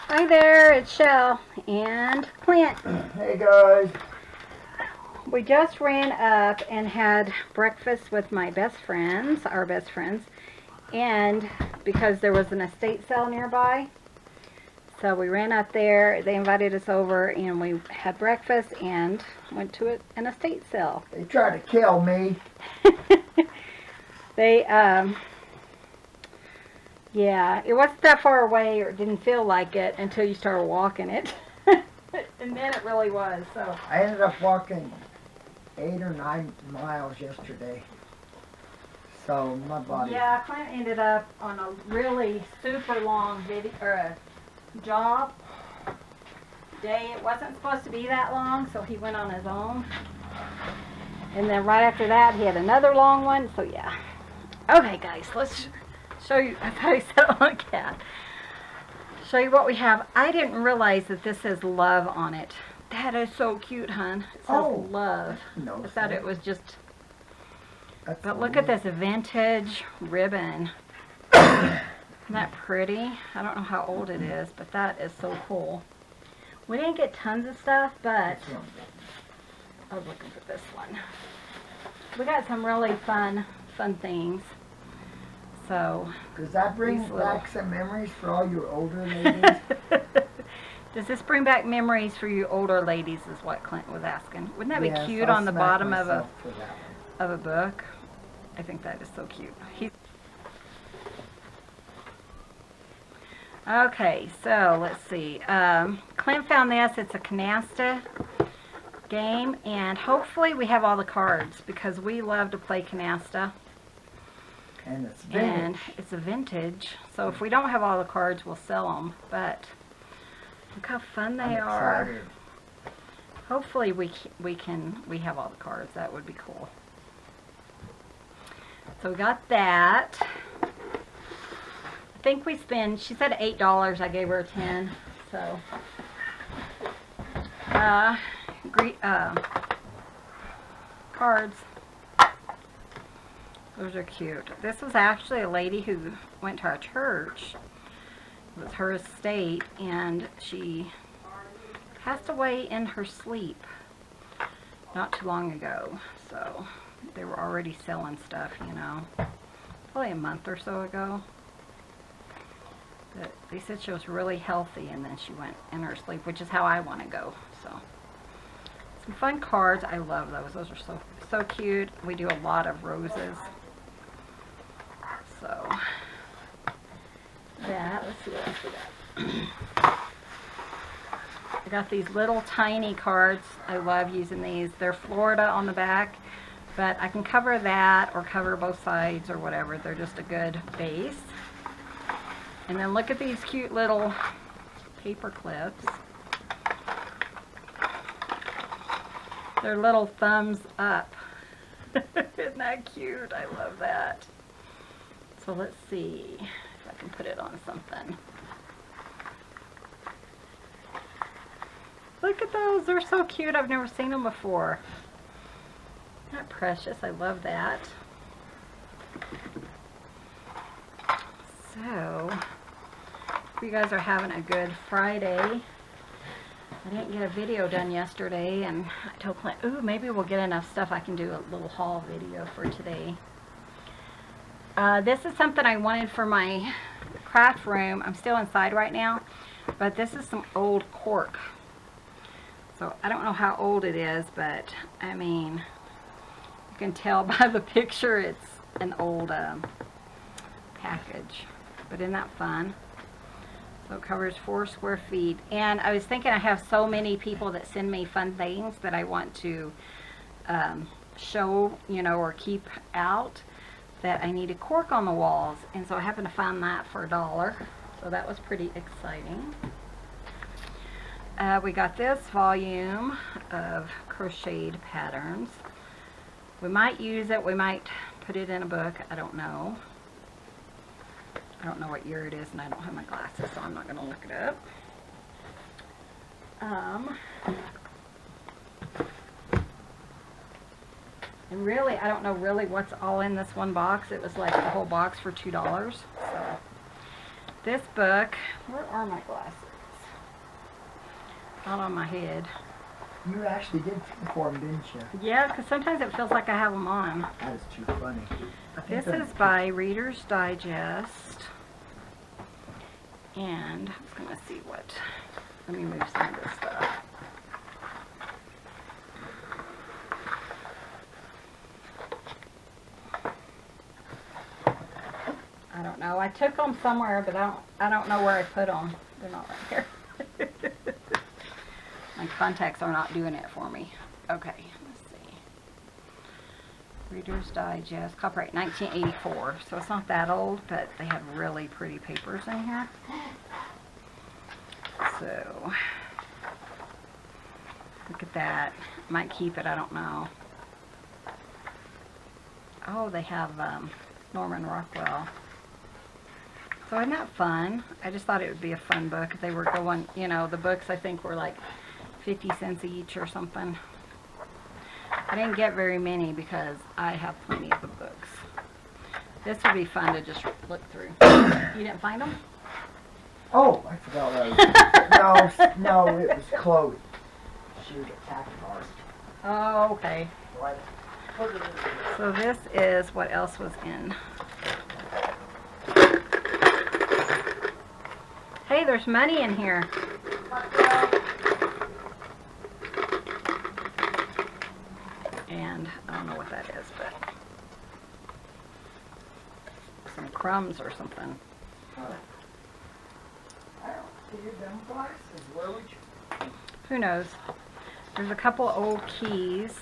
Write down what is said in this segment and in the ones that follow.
Hi there, it's Shell and Clint. Hey guys. We just ran up and had breakfast with my best friends, our best friends, and because there was an estate sale nearby, so we ran up there. They invited us over and we had breakfast and went to an estate sale. They tried to kill me. They, yeah, it wasn't that far away, or it didn't feel like it until you started walking it. And then it really was, so. I ended up walking 8 or 9 miles yesterday. So my body. Yeah, Clint ended up on a really super long video or job day. It wasn't supposed to be that long, so he went on his own. And then right after that, he had another long one. So yeah. Okay, guys, let's show you. I thought he said it on a cat. Show you what we have. I didn't realize that this says love on it. That is so cute, hon. It says love. No, I thought it was just. That's But look at this vintage ribbon. Isn't that pretty? I don't know how old it is, but that is so cool. We didn't get tons of stuff, but I was looking for this one. We got some really fun things. So, does that bring back some memories for all your older ladies? Does this bring back memories for you older ladies, is what Clint was asking. Wouldn't that be cute on the bottom of a book? I think that is so cute. Okay, so let's see. Clint found this. It's a canasta game, and hopefully we have all the cards because we love to play canasta. And it's vintage. And it's a vintage, so if we don't have all the cards, we'll sell them. But look how fun they are. Excited. Hopefully we have all the cards. That would be cool. So we got that. I think we spent, she said $8. I gave her 10. So cards. Those are cute. This was actually a lady who went to our church. It was her estate, and she passed away in her sleep not too long ago. So they were already selling stuff, you know, probably a month or so ago. But they said she was really healthy, and then she went in her sleep, which is how I want to go. So some fun cards. I love those. Those are so cute. We do a lot of roses. So that, let's see what else we got. I got these little tiny cards. I love using these. They're Florida on the back, but I can cover that or cover both sides or whatever. They're just a good base. And then look at these cute little paper clips. They're little thumbs up. Isn't that cute? I love that. So let's see if I can put it on something. Look at those. They're so cute. I've never seen them before. Isn't that precious? I love that. So, hope you guys are having a good Friday. I didn't get a video done yesterday, and I told Clint, ooh, maybe we'll get enough stuff I can do a little haul video for today. This is something I wanted for my craft room. I'm still inside right now, but this is some old cork. So I don't know how old it is, but I mean, you can tell by the picture it's an old package. But isn't that fun? So it covers 4 square feet. And I was thinking, I have so many people that send me fun things that I want to show, you know, or keep out, that I need a cork on the walls. And so I happened to find that for $1. So that was pretty exciting. We got this volume of crocheted patterns. We might use it. We might put it in a book. I don't know. I don't know what year it is, and I don't have my glasses, so I'm not going to look it up. And really, I don't know really what's all in this one box. It was like the whole box for $2. So this book, where are my glasses? Not on my head. You actually did for them, didn't you? Yeah, because sometimes it feels like I have them on. That is too funny. This is by Reader's Digest. And I was going to see what. Let me move some of this stuff. I don't know. I took them somewhere, but I don't know where I put them. They're not right here. My contacts are not doing it for me. Okay, let's see. Reader's Digest, copyright 1984. So it's not that old, but they have really pretty papers in here. So, look at that. Might keep it, I don't know. Oh, they have Norman Rockwell. So isn't that fun? I just thought it would be a fun book. They were going, you know, the books I think were like 50 cents each or something. I didn't get very many because I have plenty of the books. This would be fun to just look through. You didn't find them? Oh, I forgot what I was. No, it was Chloe. She was attacked hard. Oh, okay. So this is what else was in. Hey, there's money in here. And I don't know what that is, but some crumbs or something. I don't see them glasses. Where would you? Who knows? There's a couple old keys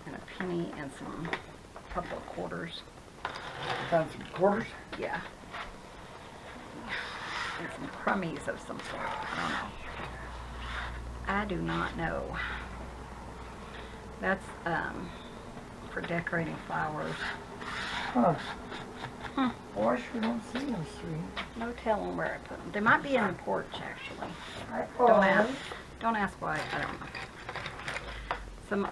and a penny and some couple of quarters. Found some quarters? Yeah. And some crummies of some sort. I don't know. I do not know. That's for decorating flowers. Huh. Well, I sure don't see them, sweet. No telling where I put them. They might be in the porch, actually. Oh, Don't ask. Don't ask why. I don't know. Some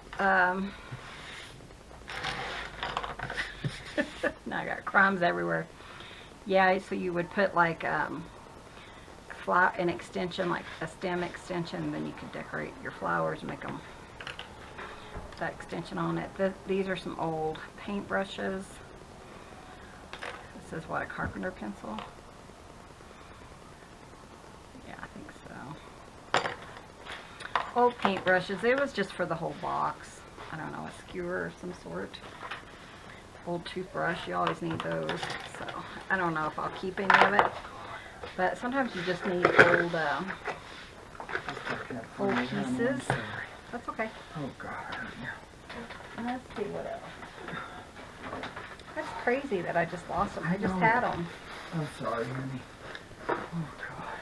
now I got crumbs everywhere. Yeah, so you would put like an extension, like a stem extension, then you could decorate your flowers and make them that extension on it. These are some old paint brushes. This is what, a carpenter pencil? Yeah, I think so. Old paint brushes. It was just for the whole box. I don't know, a skewer of some sort. Old toothbrush, you always need those. So I don't know if I'll keep any of it, but sometimes you just need old pieces. That's okay. Oh God. Let's see what else. That's crazy that I just lost them. I just know. had them. I'm sorry, honey. Oh God.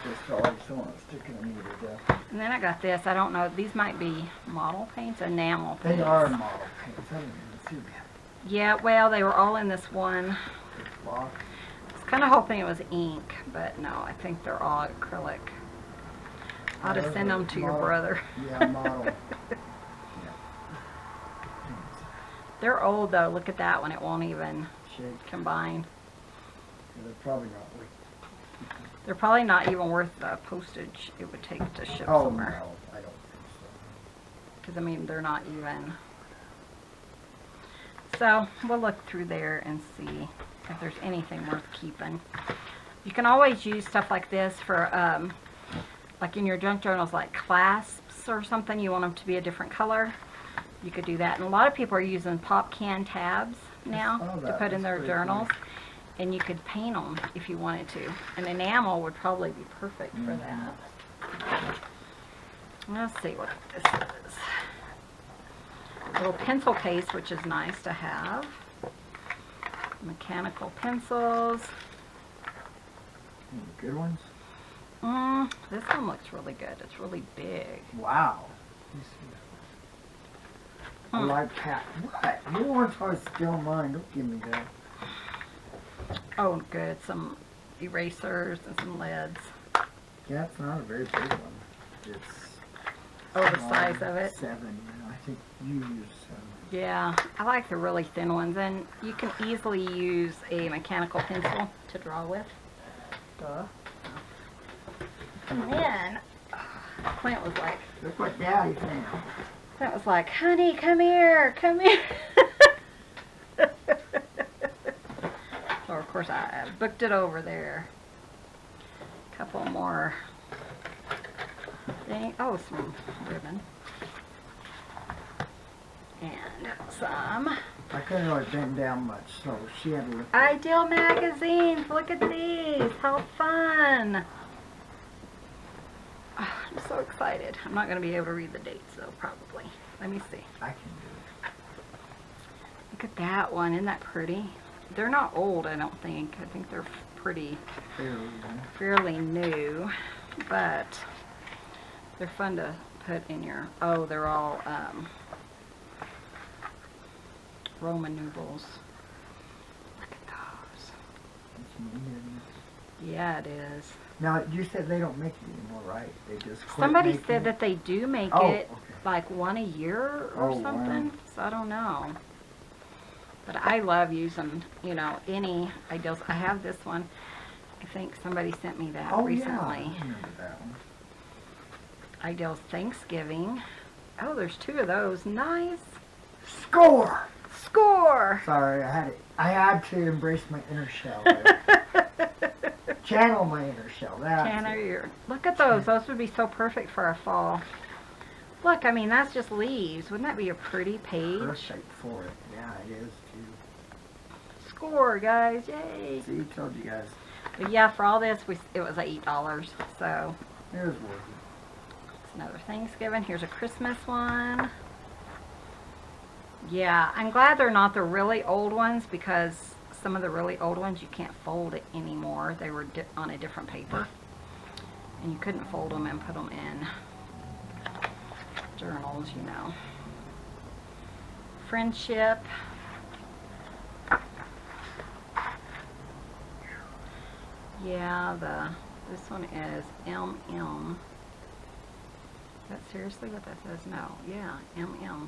Just always someone sticking a meter down. And then I got this. I don't know. These might be model paints, enamel paints. They are model paints. I didn't even see them. Yeah, well, they were all in this one. Block. I was kind of hoping it was ink, but no, I think they're all acrylic. I'll just send them to your brother. Yeah, model. They're old, though. Look at that one. It won't even Shake. combine. Yeah, they're probably not worth. They're probably not even worth the postage it would take to ship Oh somewhere. no, I don't think so. Because, I mean, they're not even. So, we'll look through there and see if there's anything worth keeping. You can always use stuff like this for, like in your junk journals, like clasps or something. You want them to be a different color. You could do that. And a lot of people are using pop can tabs now to put in their journals. And you could paint them if you wanted to. And enamel would probably be perfect for that. Let's see what this is. Little pencil case, which is nice to have. Mechanical pencils. Any good ones? This one looks really good. It's really big. Wow. I like cat. What? You want to steal mine? Don't give me that. Oh, good. Some erasers and some leads. Yeah, it's not a very big one. It's Oh, the size of it. 7. I think you use 7. Yeah, I like the really thin ones, and you can easily use a mechanical pencil to draw with. Duh. And then Clint was like, Look what Daddy found. Clint was like, honey, come here, come here. So of course I booked it over there. A couple more things. Oh, some ribbon. And some I couldn't really bend down much, so she had to look. Ideal magazines. Look at these. How fun. Oh, I'm so excited. I'm not going to be able to read the dates though, probably. Let me see. I can do Look at that one. Isn't that pretty? They're not old, I don't think. I think they're pretty it. fairly new, but they're fun to put in your, oh, they're all Roman numerals. Look at those. Yeah, it is. Now, you said they don't make it anymore, right? They just quit Somebody making said it? that they do make Oh, it okay. like one a year or Oh, something, wow. so I don't know. But I love using, you know, any ideals. I have this one. I think somebody sent me that Oh, recently. yeah, I remember that one. Ideals Thanksgiving. Oh, there's 2 of those. Nice. Score! Score! Sorry, I had to embrace my inner shell there. Channel my inner shell. That's Tanner, it. look at those. Those would be so perfect for a fall. Look, I mean, that's just leaves. Wouldn't that be a pretty page? Perfect for it. Yeah, it is too. Score, guys. Yay. See, told you guys. But yeah, for all this, it was $8. So It was worth it. it's another Thanksgiving. Here's a Christmas one. Yeah, I'm glad they're not the really old ones, because some of the really old ones you can't fold it anymore. They were on a different paper, and you couldn't fold them and put them in journals, you know. Friendship. Yeah, this one is MM. Is that seriously what that says? No. Yeah, MM.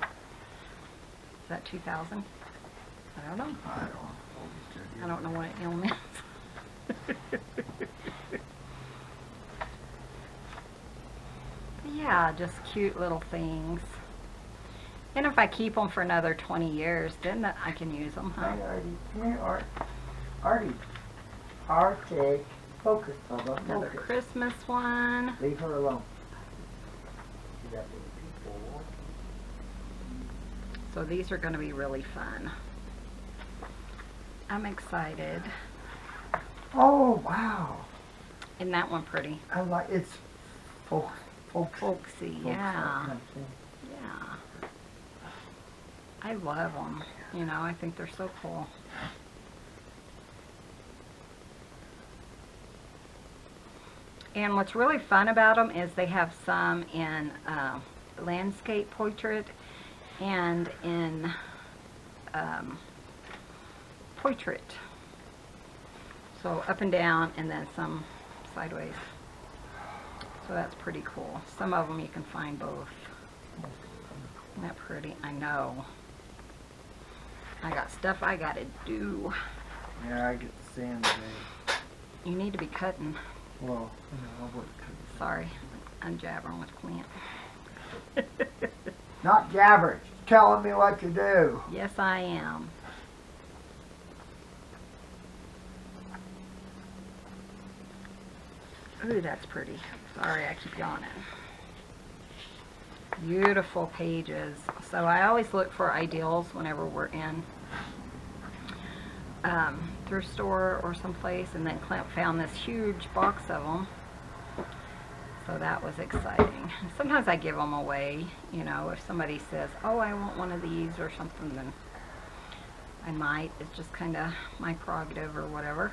Is that 2000? I don't know. I don't know what an M is. Yeah, just cute little things. And if I keep them for another 20 years, then I can use them, huh? Hi, Artie. Come here, Artie. Artie. Focus, Bubba. Another Focus. Christmas one. Leave her alone. See that little people. So these are going to be really fun. I'm excited. Oh, wow. Isn't that one pretty? I like it's folksy. Folksy, yeah. Yeah. I love them. You know, I think they're so cool. And what's really fun about them is they have some in landscape portrait and in portrait. So up and down, and then some sideways. So that's pretty cool. Some of them you can find both. Isn't that pretty? I know. I got stuff I gotta do. Yeah, I get the sand today. You need to be cutting. Well, I'll work. Sorry, I'm jabbering with Clint. Not jabbering, telling me what to do. Yes, I am. Ooh, that's pretty. Sorry, I keep yawning. Beautiful pages. So I always look for ideals whenever we're in thrift store or someplace, and then Clint found this huge box of them. So that was exciting. Sometimes I give them away, you know, if somebody says, oh, I want one of these or something, then I might. It's just kind of my prerogative or whatever.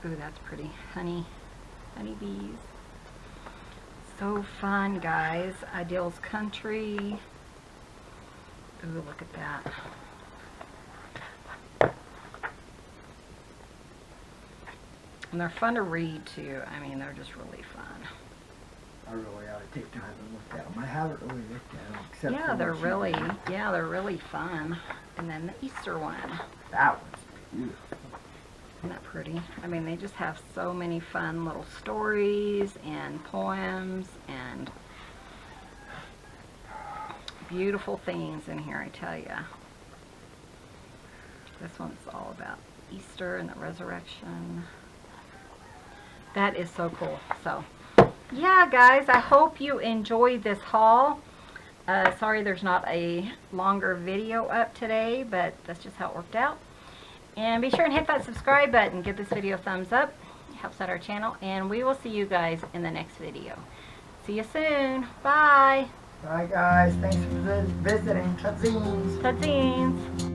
Ooh, that's pretty. Honeybees. So fun, guys. Ideals Country. Ooh, look at that. And they're fun to read, too. I mean, they're just really fun. I really ought to take time and look at them. I haven't really looked at them. Except Yeah, for they're what you really, did. yeah, they're really fun. And then the Easter one. That one's beautiful. Isn't that pretty? I mean, they just have so many fun little stories and poems and beautiful things in here, I tell ya. This one's all about Easter and the resurrection. That is so cool. So, yeah, guys, I hope you enjoyed this haul. Sorry there's not a longer video up today, but that's just how it worked out. And be sure and hit that subscribe button. Give this video a thumbs up. It helps out our channel. And we will see you guys in the next video. See you soon. Bye. Bye guys, thanks for visiting. Tudzines. Tudzines.